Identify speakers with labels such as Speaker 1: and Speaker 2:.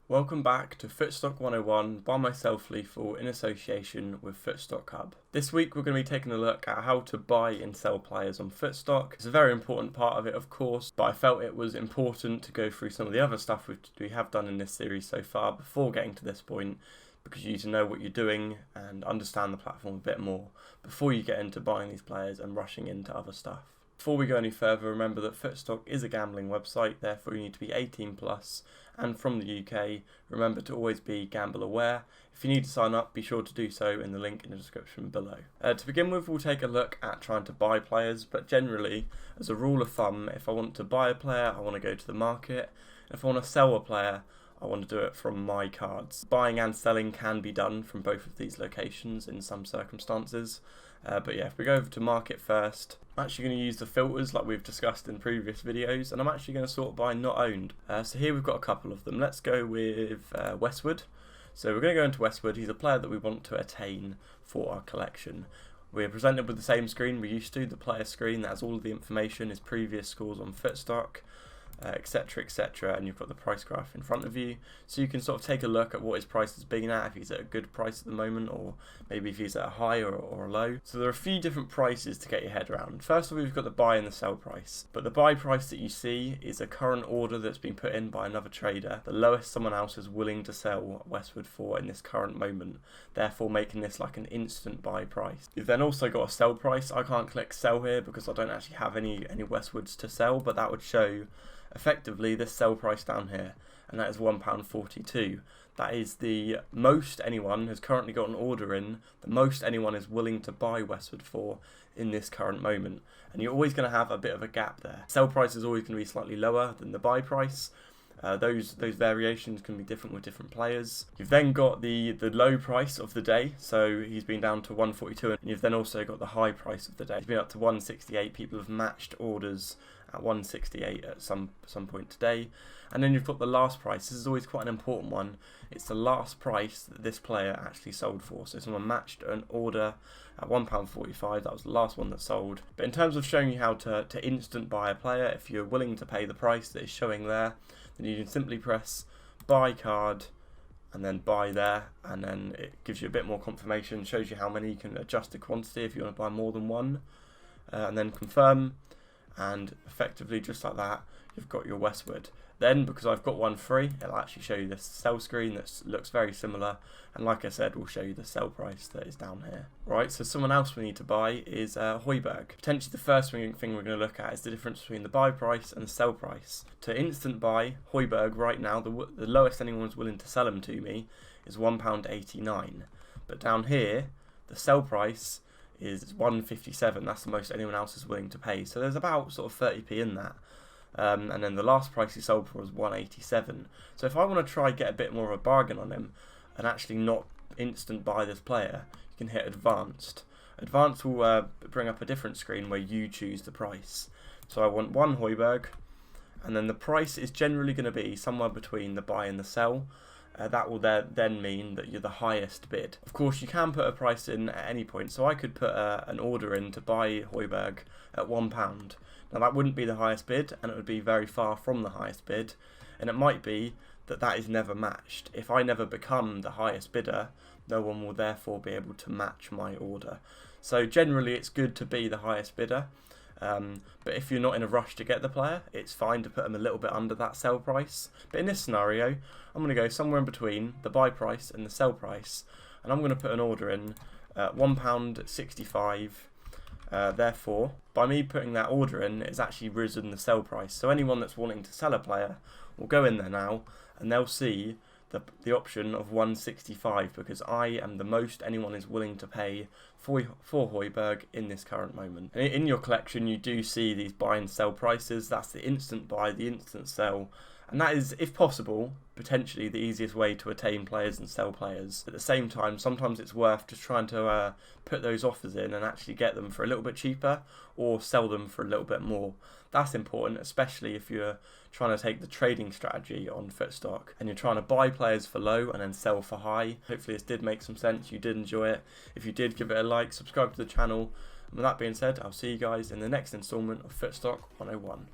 Speaker 1: Welcome back to Footstock 101 by myself, Leithall, in association with FootstockHub. This week we're going to be taking a look at how to buy and sell players on Footstock. It's a very important part of it, of course, but I felt it was important to go through some of the other stuff we have done in this series so far before getting to this point, because you need to know what you're doing and understand the platform a bit more before you get into buying these players and rushing into other stuff. Before we go any further, remember that Footstock is a gambling website, therefore you need to be 18 plus and from the UK. Remember to always be gamble aware. If you need to sign up, be sure to do so in the link in the description below. To begin with, we'll take a look at trying to buy players, but generally, as a rule of thumb, if I want to buy a player, I want to go to the market. If I want to sell a player, I want to do it from my cards. Buying and selling can be done from both of these locations in some circumstances. But yeah, if we go over to market first, I'm actually going to use the filters like we've discussed in previous videos, and I'm actually going to sort by not owned. So here we've got a couple of them. Let's go with Westwood. So we're going to go into Westwood. He's a player that we want to attain for our collection. We're presented with the same screen we used to, the player screen that has all of the information, his previous scores on Footstock, etc, etc, and you've got the price graph in front of you, so you can sort of take a look at what his price has been at, if he's at a good price at the moment, or maybe if he's at a high or a low. So there are a few different prices to get your head around. First of all, we've got the buy and the sell price, but the buy price that you see is a current order that's been put in by another trader, the lowest someone else is willing to sell Westwood for in this current moment, therefore making this like an instant buy price. You've then also got a sell price. I can't click sell here because I don't actually have any Westwoods to sell, but that would show effectively this sell price down here, and that is £1.42. That is the most anyone has currently got an order in, the most anyone is willing to buy Westwood for in this current moment, and you're always going to have a bit of a gap there. Sell price is always going to be slightly lower than the buy price. Those variations can be different with different players. You've then got the low price of the day, so he's been down to 142, and you've then also got the high price of the day. He's been up to 168. People have matched orders at 168 at some point today. And then you've got the last price. This is always quite an important one. It's the last price that this player actually sold for. So someone matched an order at £1.45. That was the last one that sold. But in terms of showing you how to instant buy a player, if you're willing to pay the price that is showing there, then you can simply press buy card and then buy there, and then it gives you a bit more confirmation, shows you how many you can adjust the quantity if you want to buy more than one, and then confirm, and effectively just like that you've got your Westwood. Then, because I've got one free, it'll actually show you this sell screen that looks very similar, and like I said, we'll show you the sell price that is down here. Right, so someone else we need to buy is Højbjerg. Potentially the first thing we're going to look at is the difference between the buy price and the sell price. To instant buy Højbjerg right now, the lowest anyone's willing to sell him to me is £1.89, but down here the sell price is £1.57. That's the most anyone else is willing to pay, so there's about sort of 30p in that. And then the last price he sold for was £1.87. So if I want to try get a bit more of a bargain on him and actually not instant buy this player, you can hit advanced. Advanced will bring up a different screen where you choose the price. So I want one Højbjerg, and then the price is generally going to be somewhere between the buy and the sell. That will then mean that you're the highest bid. Of course, you can put a price in at any point, so I could put an order in to buy Højbjerg at £1. Now that wouldn't be the highest bid, and it would be very far from the highest bid, and it might be that that is never matched. If I never become the highest bidder, no one will therefore be able to match my order. So generally it's good to be the highest bidder, but if you're not in a rush to get the player, it's fine to put them a little bit under that sell price. But in this scenario, I'm going to go somewhere in between the buy price and the sell price, and I'm going to put an order in at £1.65. Therefore, by me putting that order in, it's actually risen the sell price. So anyone that's wanting to sell a player will go in there now, and they'll see the option of 165, because I am the most anyone is willing to pay for Højbjerg in this current moment. And in your collection, you do see these buy and sell prices. That's the instant buy, the instant sell, and that is, if possible, potentially the easiest way to attain players and sell players. At the same time, sometimes it's worth just trying to put those offers in and actually get them for a little bit cheaper, or sell them for a little bit more. That's important, especially if you're trying to take the trading strategy on Footstock and you're trying to buy players for low and then sell for high. Hopefully this did make some sense, you did enjoy it. If you did, give it a like, subscribe to the channel. And with that being said, I'll see you guys in the next installment of Footstock 101.